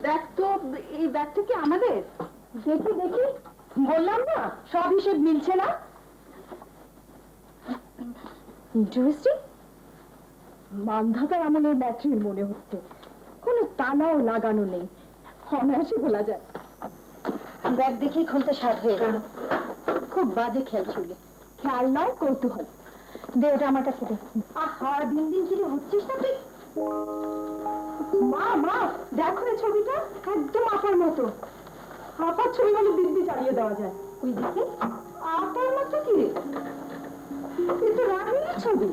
Bag তো, এই ব্যাগটা কি আমাদের? দেখি দেখি, বললাম না সব হিসেব মিলছে না। ইন্টারেস্টিং, মান্ধাতার আমলের ব্যাটারির মনে হচ্ছে, কোনো তালাও লাগানো নেই, অনায়াসে খোলা যায়। ব্যাগ দেখেই খুলতে সাধ হয়ে গেল। খুব বাজে খেয়াল ছিল, খেয়াল নয় কৌতূহল। দে ওটা আমার কাছে দে। আহা, দিন দিন কি হচ্ছিস না তুই? মা মা দেখো এই ছবিটা, একদম আপার মতো। আপার ছবি বলে দিব্যি চালিয়ে দেওয়া যায়। ওই দিকে আপার মতো কি রে? কিন্তু রানীর ছবি,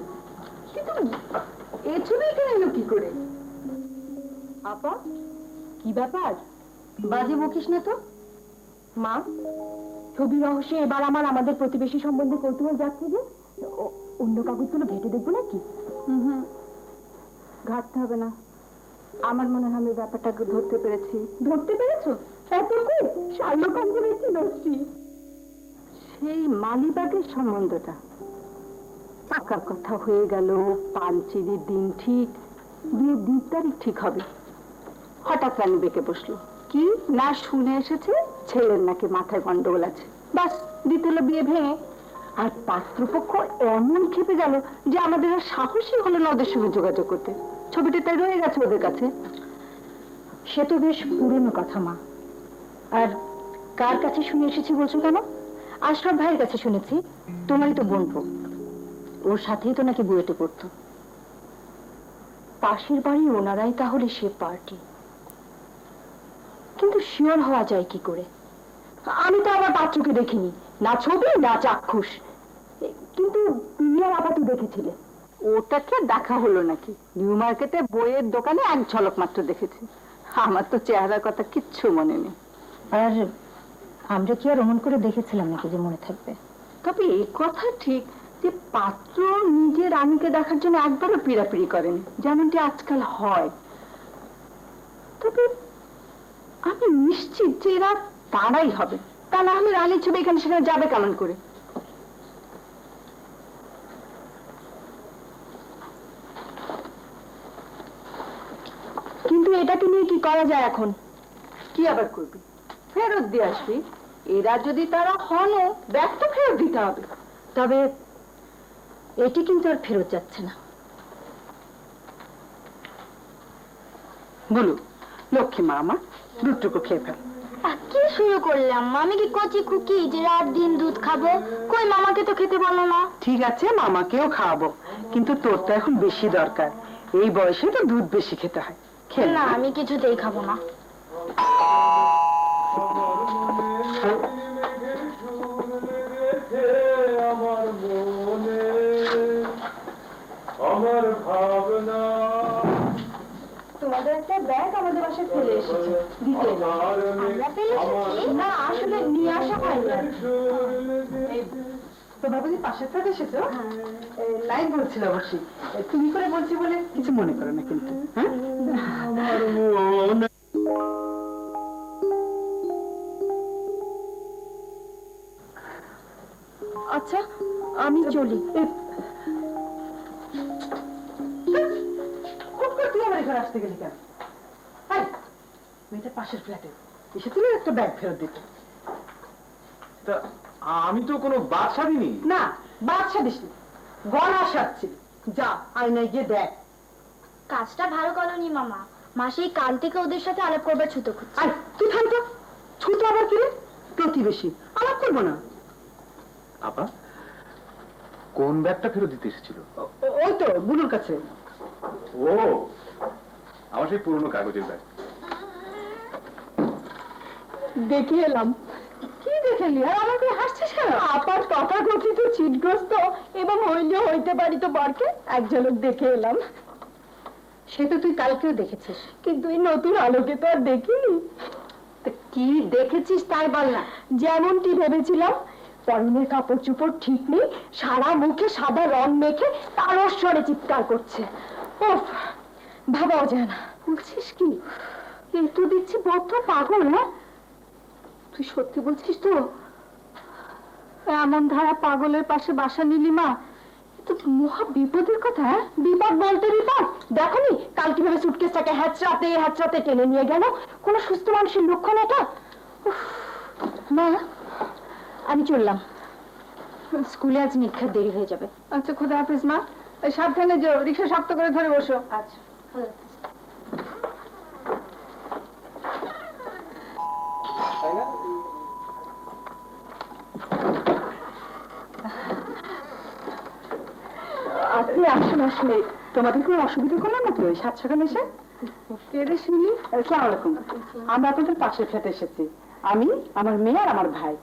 কিন্তু এই ছবি এখানে এলো কি করে? আপা, কি ব্যাপার? বাজে বকিস না তো। মা, ছবি রহস্যে এবার আমাদের প্রতিবেশী সম্বন্ধে কৌতূহল যাচ্ছে যে, অন্য কাগজগুলো ঘেটে দেখবো নাকি? ঘাটতে হবে না, আমার মনে হয় আমি ব্যাপারটা ধরতে পেরেছি। ধরতে পেরেছো? সেই মালিবাগের সম্বন্ধটা পাকা কথা হয়ে গেল, পাঞ্চিরির দিন ঠিক, বিয়ের দিন তারিখ ঠিক হবে। হঠাৎ রানী বেঁকে বসলো, কি না শুনে এসেছে ছেলের নাকি মাথায় গন্ডগোল আছে, বাস দিতে হলো বিয়ে ভেঙে। আর পাত্রপক্ষ এমন খেপে গেল যে আমাদের আর সাহসই হলো না ওদের সঙ্গে যোগাযোগ করতে। ছবিটা তাই রয়ে গেছে ওদের কাছে। সে তো বেশ পুরনো কথা মা। আর কার কাছে শুনে এসেছি বলছো কেন? আশরাফ ভাইয়ের কাছে শুনেছি, তোমারই তো বোনপো, ওর সাথেই তো নাকি বুয়েটে পড়তো। পাশের বাড়ি ওনারাই তাহলে সে পার্টি। কিন্তু শিওর হওয়া যায় কি করে? আমি তো আমার পাত্রকে দেখিনি, না ছবি না চাক্ষুষ। কিন্তু তুমি আর আপাতত দেখেছিলে। ওটাকে দেখা হলো নাকি? নিউ মার্কেটে বইয়ের দোকানে এক ঝলক মাত্র দেখেছি। আমার তো চেহারার কথা কিচ্ছু মনে নেই। আর আমরা কি আর অমন করে দেখেছিলাম নাকি যে মনে থাকবে? তবে এই কথা ঠিক যে পাত্র নিজের রানীকে দেখার জন্য একবারও পিড়াপিড়ি করেনি, যেমনটি আজকাল হয়। তবে আমি নিশ্চিত যে এরা তারাই হবে, তা না হলে রানীর ছবি এখানে সেখানে যাবে কেমন করে? কিন্তু এটাকে নিয়ে কি করা যায় এখন? কি আবার করবি? ফেরত দিয়ে আসবি। এরা যদি তারা হনও, ব্যাগ তো ফেরত দিতে হবে। তবে এটি কিন্তু আর ফেরত যাচ্ছে না। বলু লক্ষ্মী মা, আমার দুধটুকু খেয়ে ফেল। কি শুরু করলাম? আমি কি কচি খুকি যে রাত দিন দুধ খাবো? কই, মামাকে তো খেতে বলো না। ঠিক আছে, মামাকেও খাওয়াবো, কিন্তু তোর তো এখন বেশি দরকার। এই বয়সে তো দুধ বেশি খেতে হয়। খেয়ে না, আমি কিছুতেই খাবো না। আমার ভাবনা তোমাদের একটা ব্যাগ আমাদের বাসায় ফেলে এসেছে, দিতে এলাম। আমরা ফেলে এসেছি? না, আসলে নিয়ে আসা হয়নি। তোমার বুঝি পাশের থেকে এসেছো? লাইন বলছিল অবশ্যই, তুমি করে বলছি বলে কিছু মনে করো না কিন্তু। আমার মন। আচ্ছা, আমি চলি। তুই আমার এখানে আসতে গেলি কেন? মেয়েটা পাশের ফ্ল্যাটে এসেছিল একটা ব্যাগ ফেরত দিতে। আমি তো কোনো বাদ সাধিনি। না, বাদ সাধিসনি, গলা সাধছিল। যা আয়নায় গিয়ে দেখ। কাজটা ভালো করনি মামা। মাসেই কাল থেকে ওদের সাথে আলাপ করবার ছুতো খুঁজছে। আয় তুই থাম তো। ছুতো আবার কি রে? প্রতিবেশী, আলাপ করবো না। আপা, কোন ব্যাগটা ফেরত দিতে এসেছিল? ওই তো বুলুর কাছে। ও, আমার সেই পুরনো কাগজের ব্যাগ। দেখে এলাম। কি দেখে এলি? আর আমাকে হাসছিস কেন? আপার তথাকথিত চিটগ্রস্ত এবং হইলেও হইতে পারি তো বরকে এক ঝলক দেখে এলাম। সে তো তুই কালকেও দেখেছিস, কিন্তু এই নতুন আলোকে তো আর দেখিনি। কি দেখেছিস তাই বল না। যেমনটি ভেবেছিলাম, পরনের কাপড় চোপড় ঠিক নেই, সারা মুখে সাদা রং মেখে তারস্বরে চিৎকার করছে। ওফ, ভাবাও যায় না। বলছিস কি? এই তো দেখছি বদ্ধ পাগল। না, তুই সত্যি বলছিস তো? এমন ধারা পাগলের পাশে বাসা নিলি মা, তো মহা বিপদের কথা। হ্যাঁ? বিপদ বলতে বিপদ, দেখনি কাল কিভাবে সুটকেসটাকে হ্যাচড়াতে টেনে নিয়ে গেল। কোনো সুস্থ মানুষের লক্ষণ এটা? উফ, মা আমি চললাম, স্কুলে আজ নিক্ষার দেরি হয়ে যাবে। আচ্ছা, খোদা হাফিজ মা। সাবধানে যাও, রিক্সা শক্ত করে ধরে বসো। আচ্ছা। আপনি আসুন, আসলে তোমাদের কোনো অসুবিধা করলাম না তো ওই 7 সকালে এসে? কে রে শুনি? আসসালামু আলাইকুম। আমরা আপনাদের পাশে ফেটে এসেছি, আমি, আমার মেয়ে আর আমার ভাই।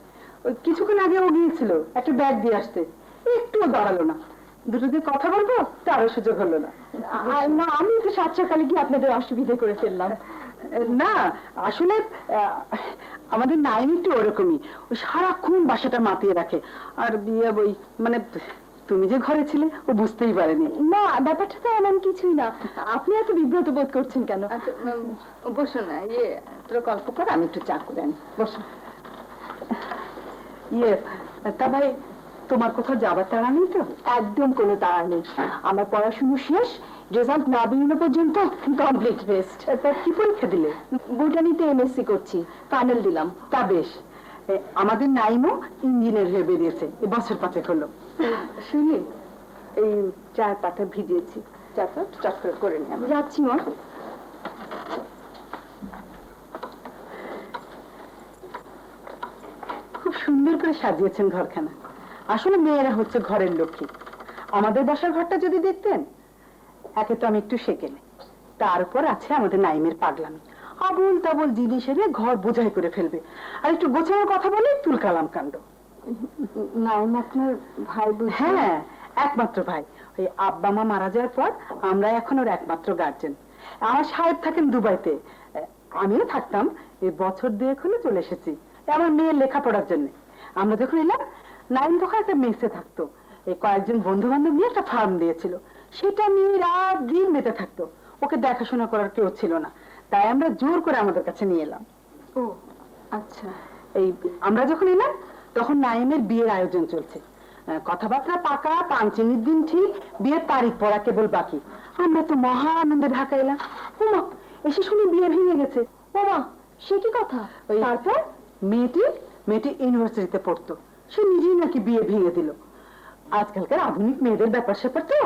ওই কিছুক্ষণ আগে ও গিয়েছিল একটা ব্যাগ দিয়ে আসতে, একটুও দাঁড়ালো না। দুটো দিয়ে কথা বলবো তারও সুযোগ হলো না। না, আমি তো 7 সকালে গিয়ে আপনাদের অসুবিধা করে ফেললাম। না, আসলে আমাদের নাইম একটু ওরকমই, ওই সারাক্ষণ বাসাটা মাতিয়ে রাখে। আর বিয়ে বই মানে তুমি যে ঘরে ছিলে ও বুঝতেই পারেনি। না, ব্যাপারটা তো এমন কিছুই না। আপনি এত বিব্রত বোধ করছেন কেন? বসো না, তোর গল্প কর, আমি একটু চা করে আনি। বসো। তা ভাই, তোমার কোথাও যাবার তাড়া নেই তো? একদম কোনো তাড়া নেই। আমার পড়াশুনো শেষ, রেজাল্ট না বেরোনো পর্যন্ত কমপ্লিট রেস্ট। তা কি পরীক্ষা দিলে? বোটানিতে এমএসসি করছি, ফাইনাল দিলাম। তা বেশ। আমাদের নাইমও ইঞ্জিনিয়ার হয়ে বেরিয়েছে, এই বছর 5 হলো। শুনি, এই চায়ের পাতা ভিজিয়েছি, চাটা চট করে নিয়ে আমি যাচ্ছি মা। খুব সুন্দর করে সাজিয়েছেন ঘরখানা। আসলে মেয়েরা হচ্ছে ঘরের লক্ষ্মী। আমাদের বাসার ঘরটা যদি দেখতেন, একে তো আমি একটু সেকেলে, তার উপর আছে আমাদের নাইমের পাগলামি। আবল তাবল জিনিস এনে ঘর বোঝাই করে ফেলবে, আর একটু গোছানোর কথা বলে তুলকালাম কাণ্ড। নাইম আপনার ভাই? হ্যাঁ, একমাত্র ভাই। ওই আব্বা মা মারা যাওয়ার পর আমরা এখন ওর একমাত্র গার্জেন। আমার সাহেব থাকেন দুবাইতে, আমিও থাকতাম। এই বছর 2 হলো চলে এসেছি আমার মেয়ের লেখাপড়ার জন্য। আমরা যখন এলাম, নাইম তখন একটা মেসে থাকতো। এই কয়েকজন বন্ধু বান্ধব নিয়ে একটা ফার্ম দিয়েছিল, সেটা নিয়ে রাত দিন মেতে থাকতো। ওকে দেখাশোনা করার কেউ ছিল না, তাই আমরা জোর করে আমাদের কাছে নিয়ে এলাম। ও আচ্ছা। এই আমরা যখন এলাম তখন নাইমের বিয়ের আয়োজন চলছে। কথাবার্তা পাকা, পাঞ্চেনির দিন ঠিক, বিয়ের তারিখ পড়া কেবল বাকি। আমরা তো মহা আনন্দে ঢাকা এলাম। ওমা, এসে শুনি বিয়ে ভেঙে গেছে। বাবা, সে কি কথা? তারপর মেয়েটি ইউনিভার্সিটিতে পড়তো, সে নিজেই নাকি বিয়ে ভেঙে দিল। আজকালকার আধুনিক মেয়েদের ব্যাপার স্যাপার তো,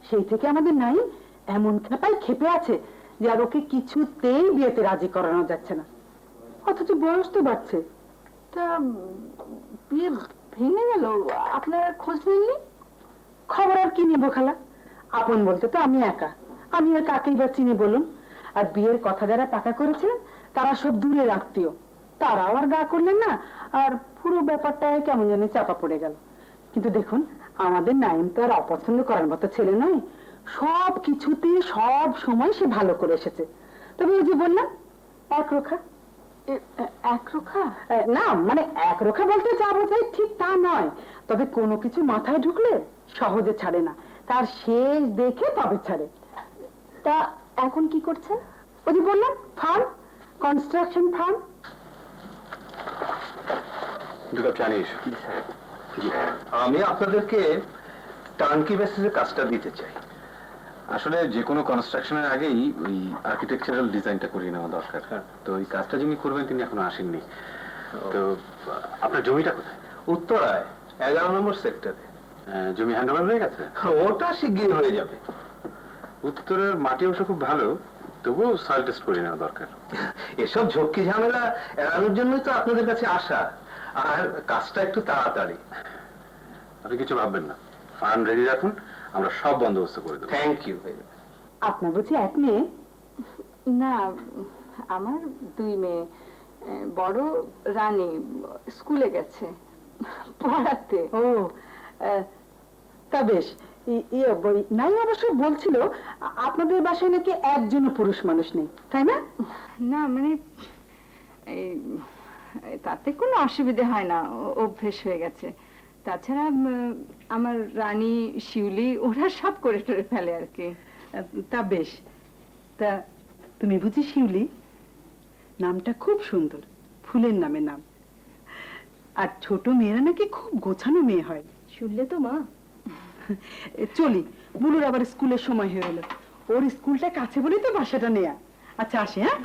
সেই থেকে আমাদের নাই এমন খেপে আছে যে আর ওকে কিছুতেই বিয়েতে রাজি করানো যাচ্ছে না। অথচ বয়স তো বাড়ছে। তা বিয়ে ভেঙে গেল, আপনার খোঁজ নেননি? খবর আর কি নেবো খালা? আপন বলতে তো আমি একা, আমি আর কাকেই বা চিনি বলুন? আর বিয়ের কথা যারা পাকা করেছিলেন তারা সব দূরের আত্মীয়, তারাও আর গা করলেন না। আর পুরো ব্যাপারটা কেমন জানি চাপা পড়ে গেল। কিন্তু দেখুন, আমাদের নাইম তো আর অপছন্দ করার মতো ছেলে নয়। সব কিছুতে সব সময় সে ভালো করে এসেছে। তবে ওই যে বললাম, একরোখা। একরোখা? না, মানে একরোখা বলতে যা বোঝায় ঠিক তা নয়, তবে কোনো কিছু মাথায় ঢুকলে সহজে ছাড়ে না, তার শেষ দেখে তবে ছাড়ে। তা এখন কি করছেন? ওই যে বললাম, ফার্ম, কনস্ট্রাকশন ফার্ম। 2 কাপ চা নিয়ে এসো। আমি আপনাদেরকে টার্নকি বেসিসে কাজটা দিতে চাই। আসলে যে কোনো কনস্ট্রাকশনের আগেই ওই আর্কিটেকচারাল ডিজাইনটা করিয়ে নেওয়া দরকার। তো ওই কাজটা যিনি করবেন তিনি এখনো আসেননি। তো আপনার জমিটা কোথায়? উত্তরায় 11 নম্বর সেক্টরে। জমি হ্যান্ডওভার হয়ে গেছে? ওটা শিগগির হয়ে যাবে। উত্তরের মাটি অবশ্য খুব ভালো, তবুও সয়েল টেস্ট করে নেওয়া দরকার। এসব ঝক্কি ঝামেলা এড়ানোর জন্যই তো আপনাদের কাছে আসা, আর কাজটা একটু তাড়াতাড়ি। আপনি কিছু ভাববেন না, ফান্ড রেডি রাখুন, আমরা সব বন্দোবস্ত করে দেবো। Thank you. আপনার বুঝি এক মেয়ে? না, আমার 2 মেয়ে। বড় রানী স্কুলে গেছে পড়াতে। ও, তা বেশ। নাই অবশ্য বলছিল আপনাদের বাসায় নাকি একজনও পুরুষ মানুষ নেই, তাই না? না, মানে তাতে কোনো অসুবিধা হয় না, অভ্যেস হয়ে গেছে। তাছাড়া আমার রানী, শিউলি, ওরা সব করে টরে ফেলে আর কি। তা বেশ। তা তুমি বুঝি শিউলি? নামটা খুব সুন্দর, ফুলের নামে নাম। আর ছোট মেয়েরা নাকি খুব গোছানো মেয়ে হয়। শুনলে তো মা? চলি, বুলুর আবার স্কুলের সময় হয়ে গেল। ওর স্কুলটা কাছে বলেই তো বাসাটা নেয়া। আচ্ছা আসি, হ্যাঁ।